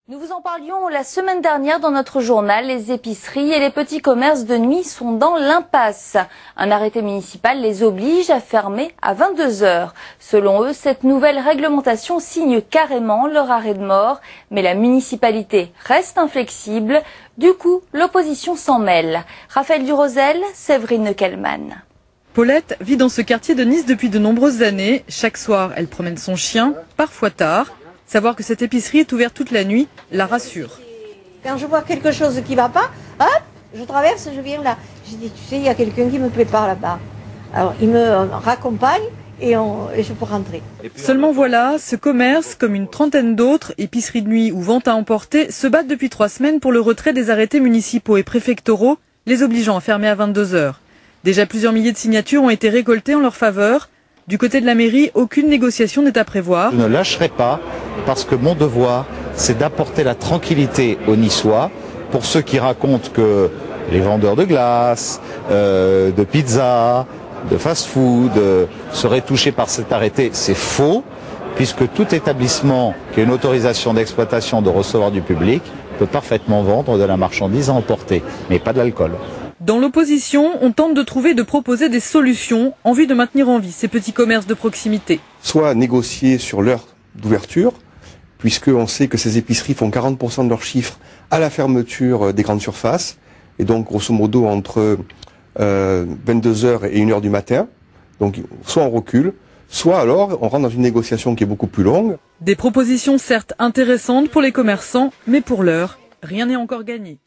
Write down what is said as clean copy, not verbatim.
Nous vous en parlions la semaine dernière dans notre journal. Les épiceries et les petits commerces de nuit sont dans l'impasse. Un arrêté municipal les oblige à fermer à 22 heures. Selon eux, cette nouvelle réglementation signe carrément leur arrêt de mort. Mais la municipalité reste inflexible. Du coup, l'opposition s'en mêle. Raphaël Durosel, Séverine Kellman. Paulette vit dans ce quartier de Nice depuis de nombreuses années. Chaque soir, elle promène son chien, parfois tard. Savoir que cette épicerie est ouverte toute la nuit la rassure. Quand je vois quelque chose qui ne va pas, hop, je traverse, je viens là. Je dis, tu sais, il y a quelqu'un qui me prépare là-bas. Alors, il me raccompagne et je peux rentrer. Seulement voilà, ce commerce, comme une trentaine d'autres, épiceries de nuit ou vente à emporter, se battent depuis 3 semaines pour le retrait des arrêtés municipaux et préfectoraux, les obligeant à fermer à 22 heures. Déjà plusieurs milliers de signatures ont été récoltées en leur faveur. Du côté de la mairie, aucune négociation n'est à prévoir. Je ne lâcherai pas parce que mon devoir, c'est d'apporter la tranquillité aux Niçois. Pour ceux qui racontent que les vendeurs de glace, de pizza, de fast-food seraient touchés par cet arrêté, c'est faux, puisque tout établissement qui a une autorisation d'exploitation de recevoir du public peut parfaitement vendre de la marchandise à emporter, mais pas de l'alcool. Dans l'opposition, on tente de trouver et de proposer des solutions en vue de maintenir en vie ces petits commerces de proximité. Soit négocier sur l'heure d'ouverture, puisqu'on sait que ces épiceries font 40% de leur chiffre à la fermeture des grandes surfaces, et donc grosso modo entre 22h et 1h du matin. Donc soit on recule, soit alors on rentre dans une négociation qui est beaucoup plus longue. Des propositions certes intéressantes pour les commerçants, mais pour l'heure, rien n'est encore gagné.